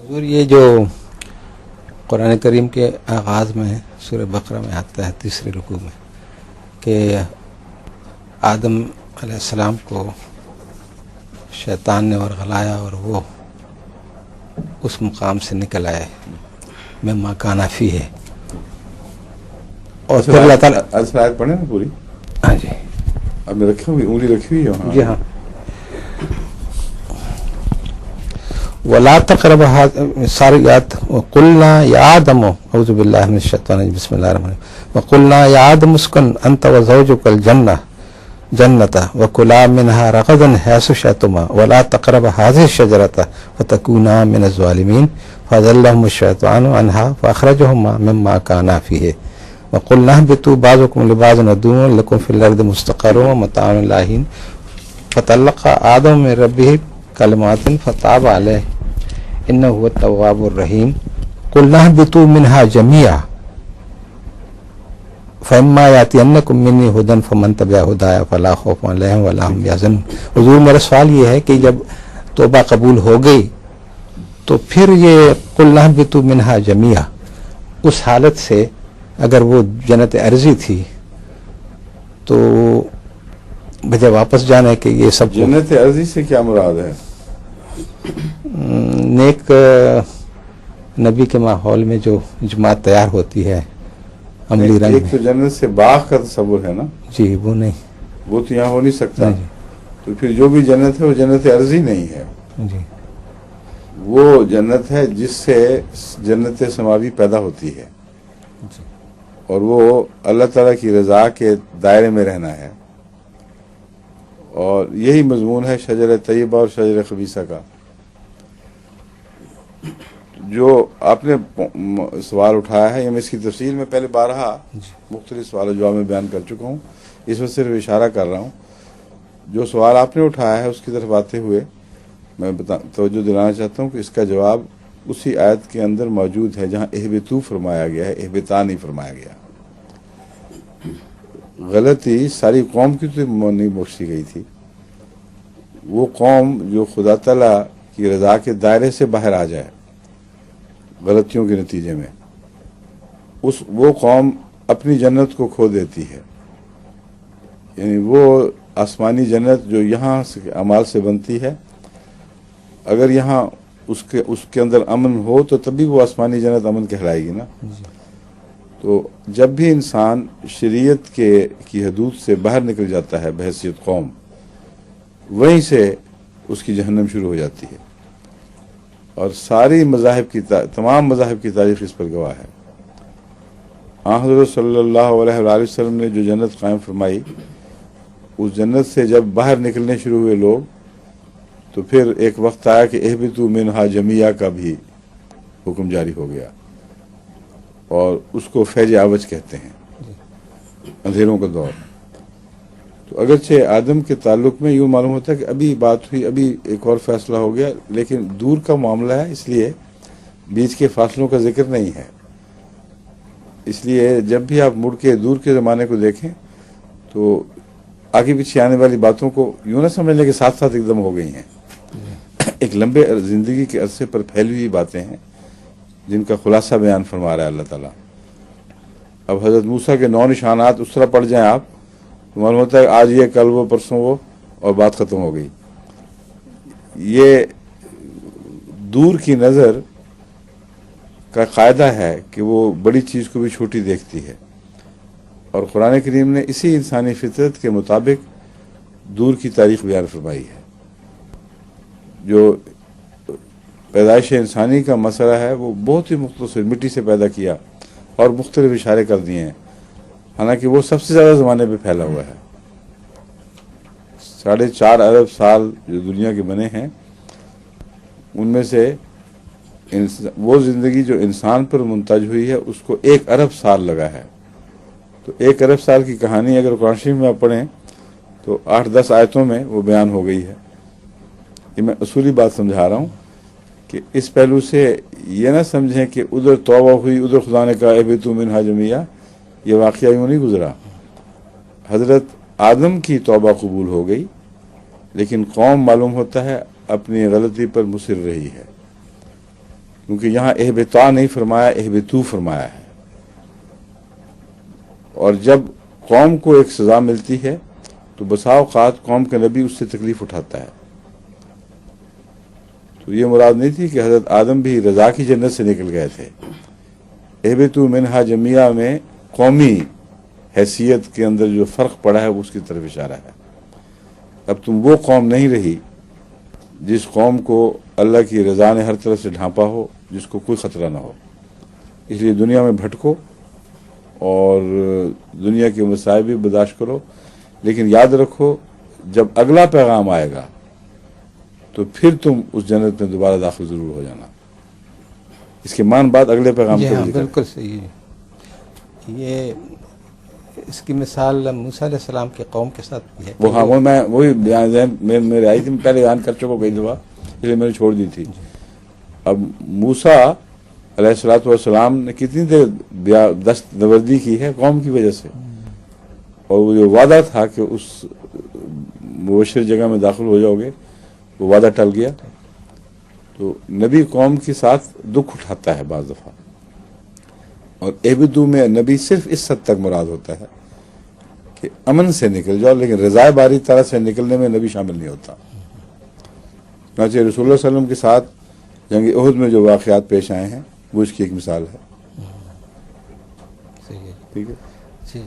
حضور یہ جو قرآن کریم کے آغاز میں سورہ بقرہ میں آتا ہے تیسرے رکوع میں کہ آدم علیہ السلام کو شیطان نے ورغلایا اور وہ اس مقام سے نکل آئے مما کان فیہ ہے، اور پھر اللہ تعالیٰ آیت پڑھیں نا پوری. ہاں جی اب میں رکھی ہوئی انگلی رکھی ہوئی ہے. جی ہاں. ولا تقرب ساری آیات وقلنا یا آدم اعوذ باللہ من الشیطان الرجیم بسم اللہ الرحمن الرحیم وقلنا یا آدم اسکن انت وزوجک الجنہ جنت وکلا منها رغدا حیث شئتما ولا تقرب هذه الشجرة فتكونا من الظالمین فأزلهم الشیطان عنها فأخرجهما مما كانا فیہ وقلنا اهبطوا بعضكم لبعض عدو لكم في الأرض مستقر ومتاع إلى حين فتلقى آدم من ربه کلمات فتاب علیہ انہ هو التواب الرحیم قلنا اهبطوا منها جميعا فاما یاتینکم منی ھدی فمن تبع ھدایا فلا خوف علیہم ولا هم یحزنون. حضور میرا سوال یہ ہے کہ جب توبہ قبول ہو گئی تو پھر یہ قلنا اهبطوا منها جميعا اس حالت سے اگر وہ جنت عرضی تھی تو بجائے واپس جانے کہ یہ سب جنت عرضی سے کیا مراد ہے؟ نیک نبی کے ماحول میں جو جماعت تیار ہوتی ہے عملی رنگ ایک تو جنت سے باغ کا تصور ہے نا. جی وہ نہیں، وہ تو یہاں ہو نہیں سکتا. جی تو پھر جو بھی جنت ہے وہ جنت عرضی نہیں ہے. جی وہ جنت ہے جس سے جنت سماوی پیدا ہوتی ہے اور وہ اللہ تعالیٰ کی رضا کے دائرے میں رہنا ہے. اور یہی مضمون ہے شجر طیبہ اور شجر خبیثہ کا. جو آپ نے سوال اٹھایا ہے، میں اس کی تفصیل میں پہلے بارہا مختلف سوال و جواب میں بیان کر چکا ہوں. اس میں صرف اشارہ کر رہا ہوں. جو سوال آپ نے اٹھایا ہے اس کی طرف آتے ہوئے میں توجہ دلانا چاہتا ہوں کہ اس کا جواب اسی آیت کے اندر موجود ہے جہاں اہبطوا فرمایا گیا ہے، اہبطا نہیں فرمایا گیا. غلطی ساری قوم کی تو نہیں بخشی گئی تھی. وہ قوم جو خدا تعالیٰ کی رضا کے دائرے سے باہر آ جائے غلطیوں کے نتیجے میں، وہ قوم اپنی جنت کو کھو دیتی ہے. یعنی وہ آسمانی جنت جو یہاں اعمال سے بنتی ہے، اگر یہاں اس کے اندر امن ہو تو تبھی وہ آسمانی جنت امن کہلائے گی نا. تو جب بھی انسان شریعت کی حدود سے باہر نکل جاتا ہے بحیثیت قوم، وہیں سے اس کی جہنم شروع ہو جاتی ہے. اور ساری تمام مذاہب کی تاریخ اس پر گواہ ہے. حضرت صلی اللہ علیہ وآلہ وسلم نے جو جنت قائم فرمائی، اس جنت سے جب باہر نکلنے شروع ہوئے لوگ تو پھر ایک وقت آیا کہ اہبطوا منہا جمیعا کا بھی حکم جاری ہو گیا، اور اس کو فیض عوج کہتے ہیں، اندھیروں کا دور. تو اگرچہ آدم کے تعلق میں یوں معلوم ہوتا ہے کہ ابھی بات ہوئی، ابھی ایک اور فیصلہ ہو گیا، لیکن دور کا معاملہ ہے، اس لیے بیچ کے فاصلوں کا ذکر نہیں ہے. اس لیے جب بھی آپ مڑ کے دور کے زمانے کو دیکھیں تو آگے پیچھے آنے والی باتوں کو یوں نہ سمجھ لیں کہ ساتھ ساتھ ایک دم ہو گئی ہیں. ایک لمبے زندگی کے عرصے پر پھیلی ہوئی باتیں ہیں جن کا خلاصہ بیان فرما رہا ہے اللہ تعالیٰ. اب حضرت موسیٰ کے 9 نشانات اس طرح پڑھ جائیں آپ تو معلوم ہوتا ہے آج یہ کل وہ پرسوں وہ، اور بات ختم ہو گئی. یہ دور کی نظر کا قاعدہ ہے کہ وہ بڑی چیز کو بھی چھوٹی دیکھتی ہے، اور قرآن کریم نے اسی انسانی فطرت کے مطابق دور کی تاریخ بیان فرمائی ہے. جو پیدائش انسانی کا مسئلہ ہے وہ بہت ہی مختصر مٹی سے پیدا کیا اور مختلف اشارے کر دیے ہیں، حالانکہ وہ سب سے زیادہ زمانے پہ پھیلا ہوا ہے. 4.5 ارب سال جو دنیا کے بنے ہیں، ان میں سے وہ زندگی جو انسان پر منتج ہوئی ہے اس کو 1 ارب سال لگا ہے. تو 1 ارب سال کی کہانی اگر قرآن شریف میں آپ پڑھیں تو 8-10 آیتوں میں وہ بیان ہو گئی ہے. یہ میں اصولی بات سمجھا رہا ہوں کہ اس پہلو سے یہ نہ سمجھیں کہ ادھر توبہ ہوئی، ادھر خدا نے کہا اہبطوا منہا جمیعا. یہ واقعہ یوں نہیں گزرا. حضرت آدم کی توبہ قبول ہو گئی، لیکن قوم معلوم ہوتا ہے اپنی غلطی پر مصر رہی ہے. کیونکہ یہاں اہبتا نہیں فرمایا، اہبتو فرمایا ہے. اور جب قوم کو ایک سزا ملتی ہے تو بسا اوقات قوم کا نبی اس سے تکلیف اٹھاتا ہے. تو یہ مراد نہیں تھی کہ حضرت آدم بھی رضا کی جنت سے نکل گئے تھے. اہبتو منہا جمیعہ میں قومی حیثیت کے اندر جو فرق پڑا ہے اس کی طرف اشارہ ہے. اب تم وہ قوم نہیں رہی جس قوم کو اللہ کی رضا نے ہر طرف سے ڈھانپا ہو، جس کو کوئی خطرہ نہ ہو. اس لیے دنیا میں بھٹکو اور دنیا کے مصائب بھی برداشت کرو، لیکن یاد رکھو جب اگلا پیغام آئے گا تو پھر تم اس جنت میں دوبارہ داخل ضرور ہو جانا. اس کے مان بعد اگلے پیغام جی کا ہاں ذکر ہے. بالکل صحیح ہے. یہ اس کی مثال موسیٰ علیہ السلام کی قوم کے ساتھ بھی ہے. وہ ہاں وہ میں وہی بیان میرے آئی تھی، میں پہلے بیان کر چکا کئی دفعہ، اس لیے میں نے چھوڑ دی تھی. اب موسیٰ علیہ الصلوۃ والسلام نے کتنی دیر دست نوردی کی ہے قوم کی وجہ سے، اور وہ جو وعدہ تھا کہ اس مبشر جگہ میں داخل ہو جاؤ گے وہ وعدہ ٹل گیا. تو نبی قوم کے ساتھ دکھ اٹھاتا ہے بعض دفعہ، اور اہبتو میں نبی صرف اس حد تک مراد ہوتا ہے کہ امن سے نکل جاؤ، لیکن رضائے باری طرح سے نکلنے میں نبی شامل نہیں ہوتا. چنانچہ رسول اللہ صلی اللہ علیہ وسلم کے ساتھ جنگ احد میں جو واقعات پیش آئے ہیں وہ اس کی ایک مثال ہے. صحیح ہے. ٹھیک ہے. جی